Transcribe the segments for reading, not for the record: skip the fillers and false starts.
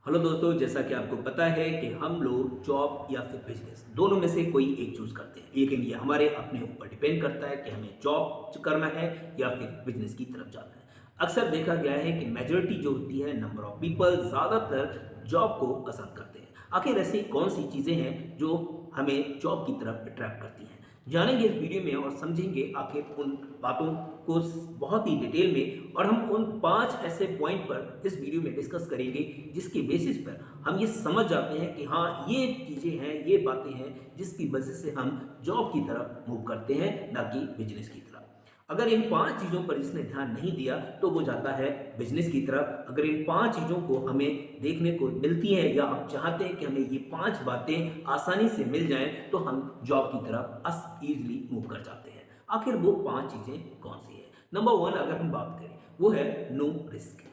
Hello दोस्तों, जैसा कि आपको पता है कि हम लोग जॉब या फिर बिजनेस दोनों में से कोई एक चूज करते हैं, लेकिन ये हमारे अपने ऊपर डिपेंड करता है कि हमें जॉब करना है या फिर बिजनेस की तरफ जाना है। अक्सर देखा गया है कि मेजोरिटी जो होती है, नंबर ऑफ पीपल ज़्यादातर जॉब को पसंद करते हैं। आखिर ऐसी कौन सी चीज़ें हैं जो हमें जॉब की तरफ अट्रैक्ट करती हैं, जानेंगे इस वीडियो में और समझेंगे आखिर उन बातों को बहुत ही डिटेल में। और हम उन 5 ऐसे पॉइंट पर इस वीडियो में डिस्कस करेंगे जिसके बेसिस पर हम ये समझ जाते हैं कि हाँ, ये चीज़ें हैं, ये बातें हैं जिसकी वजह से हम जॉब की तरफ मूव करते हैं, ना कि बिजनेस की तरफ। अगर इन 5 चीज़ों पर जिसने ध्यान नहीं दिया तो वो जाता है बिजनेस की तरफ। अगर इन 5 चीज़ों को हमें देखने को मिलती हैं या हम चाहते हैं कि हमें ये 5 बातें आसानी से मिल जाएं, तो हम जॉब की तरफ ईजिली मूव कर जाते हैं। आखिर वो 5 चीज़ें कौन सी है? नंबर 1 अगर हम बात करें, वो है नो रिस्क।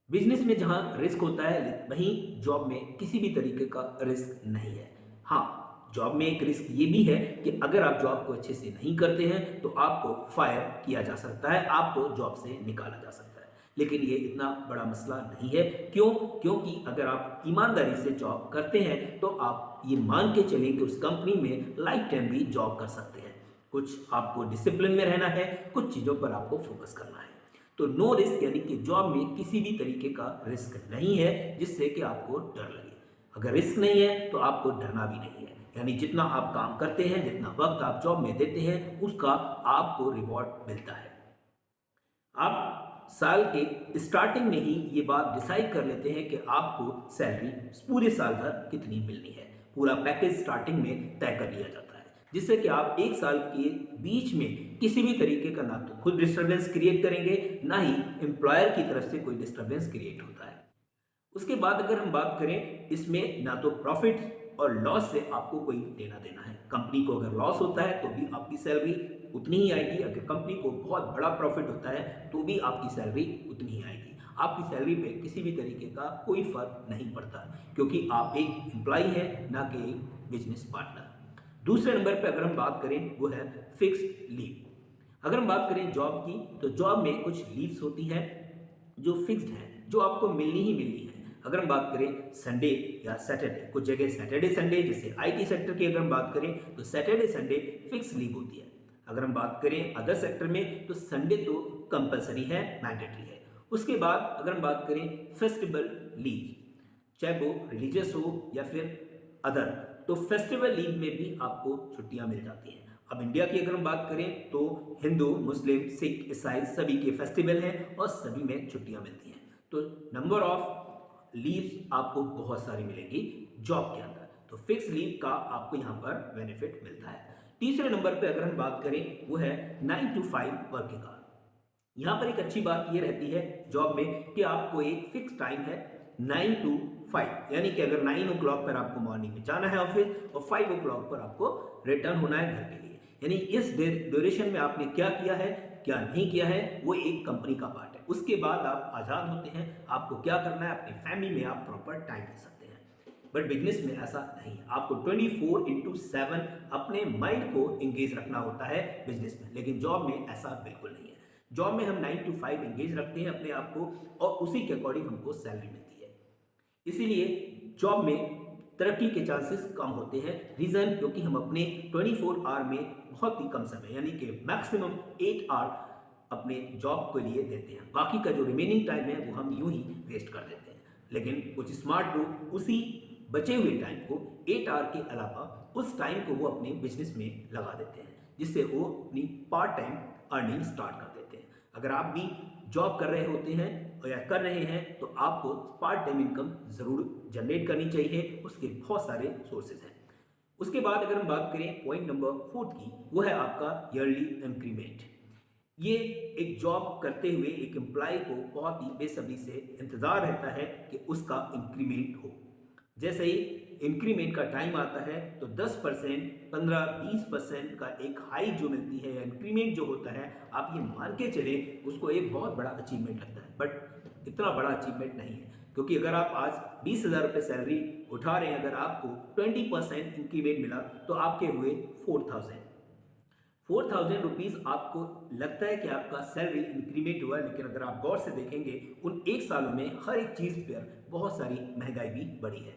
बिजनेस में जहां रिस्क होता है, वहीं जॉब में किसी भी तरीके का रिस्क नहीं है। हाँ, जॉब में एक रिस्क ये भी है कि अगर आप जॉब को अच्छे से नहीं करते हैं तो आपको फायर किया जा सकता है, आपको जॉब से निकाला जा सकता है। लेकिन ये इतना बड़ा मसला नहीं है। क्यों? क्योंकि अगर आप ईमानदारी से जॉब करते हैं तो आप ये मान के चलें कि उस कंपनी में लाइफ टाइम भी जॉब कर सकते हैं। कुछ आपको डिसिप्लिन में रहना है, कुछ चीज़ों पर आपको फोकस करना है। तो नो रिस्क यानी कि जॉब में किसी भी तरीके का रिस्क नहीं है जिससे कि आपको डर लगे। अगर रिस्क नहीं है तो आपको डरना भी नहीं है। यानी जितना आप काम करते हैं, जितना वक्त आप जॉब में देते हैं, उसका आपको रिवॉर्ड मिलता है। आप साल के स्टार्टिंग में ही ये बात डिसाइड कर लेते हैं कि आपको सैलरी पूरे साल भर कितनी मिलनी है। पूरा पैकेज स्टार्टिंग में तय कर लिया जाता है, जिससे कि आप एक साल के बीच में किसी भी तरीके का ना तो खुद डिस्टरबेंस क्रिएट करेंगे, ना ही एम्प्लॉयर की तरफ से कोई डिस्टरबेंस क्रिएट होता है। उसके बाद अगर हम बात करें, इसमें ना तो प्रॉफिट और लॉस से आपको कोई लेना देना है। कंपनी को अगर लॉस होता है तो भी आपकी सैलरी उतनी ही आएगी, अगर कंपनी को बहुत बड़ा प्रॉफिट होता है तो भी आपकी सैलरी उतनी ही आएगी। आपकी सैलरी पे किसी भी तरीके का कोई फर्क नहीं पड़ता, क्योंकि आप एक एम्प्लॉय हैं, ना कि एक बिजनेस पार्टनर। दूसरे नंबर पे अगर हम बात करें, वो है फिक्स्ड लीव। अगर हम बात करें जॉब की, तो जॉब में कुछ लीव्स होती हैं जो फिक्स्ड हैं, जो आपको मिलनी ही मिलनी है। अगर हम बात करें संडे या सैटरडे, कुछ जगह सैटरडे संडे, जैसे आईटी सेक्टर की अगर हम बात करें तो सैटरडे संडे फिक्स लीव होती है। अगर हम बात करें अदर सेक्टर में तो संडे तो कंपलसरी है, मैंडेटरी है। उसके बाद अगर हम बात करें फेस्टिवल लीव, चाहे वो रिलीजियस हो या फिर अदर, तो फेस्टिवल लीव में भी आपको छुट्टियां मिल जाती हैं। अब इंडिया की अगर हम बात करें तो हिंदू, मुस्लिम, सिख, ईसाई सभी के फेस्टिवल हैं और सभी में छुट्टियां मिलती हैं। तो नंबर ऑफ लीव्स आपको बहुत सारी मिलेंगी जॉब के अंदर। तो फिक्स लीव का आपको यहाँ पर बेनिफिट मिलता है। तीसरे नंबर पे अगर हम बात करें, वो है 9 to 5 वर्किंग आवर। यहाँ पर एक अच्छी बात ये रहती है जॉब में कि आपको एक फिक्स टाइम है, 9 to 5, यानी कि अगर 9 ओ क्लॉक पर आपको मॉर्निंग में जाना है ऑफिस और 5 ओ क्लॉक पर आपको रिटर्न होना है घर के लिए। यानी इस ड्यूरेशन में आपने क्या किया है, क्या नहीं किया है, वो एक कंपनी का पार्ट है। उसके बाद आप आज़ाद होते हैं, आपको क्या करना है, अपनी फैमिली में आप प्रॉपर टाइम दे सकते हैं। बट बिजनेस में ऐसा नहीं है, आपको 24/7 अपने माइंड को एंगेज रखना होता है बिजनेस में, लेकिन जॉब में ऐसा बिल्कुल नहीं है। जॉब में हम 9 to 5 एंगेज रखते हैं अपने आप को और उसी के अकॉर्डिंग हमको सैलरी मिलती है। इसीलिए जॉब में तरक्की के चांसेस कम होते हैं। रीजन, क्योंकि हम अपने 24 आवर में बहुत ही कम समय, यानी कि मैक्सिमम 8 आवर अपने जॉब के लिए देते हैं। बाकी का जो रिमेनिंग टाइम है वो हम यूं ही वेस्ट कर देते हैं। लेकिन कुछ स्मार्ट लोग उसी बचे हुए टाइम को 8 आवर के अलावा उस टाइम को वो अपने बिजनेस में लगा देते हैं, जिससे वो अपनी पार्ट टाइम अर्निंग स्टार्ट कर देते हैं। अगर आप भी जॉब कर रहे होते हैं या कर रहे हैं तो आपको पार्ट टाइम इनकम जरूर जनरेट करनी चाहिए, उसके बहुत सारे सोर्सेज हैं। उसके बाद अगर हम बात करें पॉइंट नंबर 4 की, वो है आपका ईयरली इंक्रीमेंट। ये एक जॉब करते हुए एक एम्प्लॉय को बहुत ही बेसब्री से इंतजार रहता है कि उसका इंक्रीमेंट हो। जैसे ही इंक्रीमेंट का टाइम आता है तो 10%, 15-20% का एक हाई जो मिलती है या इंक्रीमेंट जो होता है, आप ये मान के चले उसको एक बहुत बड़ा अचीवमेंट लगता है। बट इतना बड़ा अचीवमेंट नहीं है, क्योंकि अगर आप आज 20,000 रुपये सैलरी उठा रहे हैं, अगर आपको 20% इंक्रीमेंट मिला तो आपके हुए 4,000। ₹4000 आपको लगता है कि आपका सैलरी इंक्रीमेंट हुआ है, लेकिन अगर आप गौर से देखेंगे उन 1 सालों में हर एक चीज़ पर बहुत सारी महंगाई भी बढ़ी है।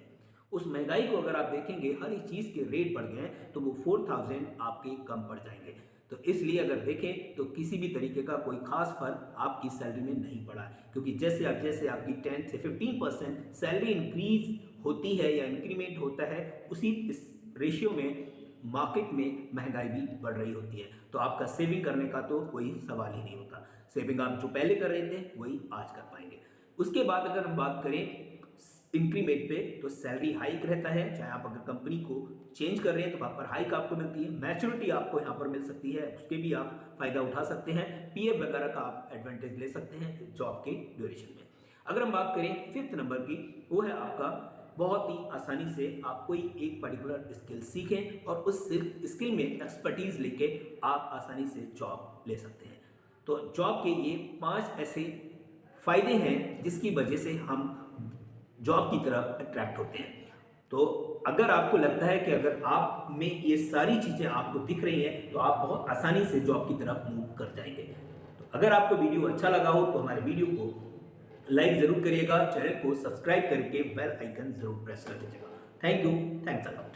उस महंगाई को अगर आप देखेंगे, हर एक चीज़ के रेट बढ़ गए हैं, तो वो 4000 आपके कम पड़ जाएंगे। तो इसलिए अगर देखें तो किसी भी तरीके का कोई खास फर्क आपकी सैलरी में नहीं पड़ा है, क्योंकि जैसे आपकी 10 से 15% सैलरी इंक्रीज होती है या इंक्रीमेंट होता है, उसी इस रेशियो में मार्केट में महंगाई भी बढ़ रही होती है। तो आपका सेविंग करने का तो कोई सवाल ही नहीं होता। सेविंग आप जो पहले कर रहे थे वही आज कर पाएंगे। उसके बाद अगर हम बात करें इंक्रीमेंट पे, तो सैलरी हाइक रहता है। चाहे आप अगर कंपनी को चेंज कर रहे हैं तो वहाँ पर हाइक आपको मिलती है, मैच्योरिटी आपको यहाँ पर मिल सकती है, उसके भी आप फायदा उठा सकते हैं, पीएफ वगैरह का आप एडवांटेज ले सकते हैं जॉब के ड्यूरेशन में। अगर हम बात करें 5th नंबर की, वो है आपका बहुत ही आसानी से आप कोई एक पर्टिकुलर स्किल सीखें और उस स्किल में एक्सपर्टीज लेके आप आसानी से जॉब ले सकते हैं। तो जॉब के ये 5 ऐसे फायदे हैं जिसकी वजह से हम जॉब की तरफ अट्रैक्ट होते हैं। तो अगर आपको लगता है कि अगर आप में ये सारी चीज़ें आपको दिख रही हैं, तो आप बहुत आसानी से जॉब की तरफ मूव कर जाएंगे। तो अगर आपको वीडियो अच्छा लगा हो तो हमारे वीडियो को लाइक ज़रूर करिएगा, चैनल को सब्सक्राइब करके बेल आइकन ज़रूर प्रेस कर दीजिएगा। Thank you, thanks a lot.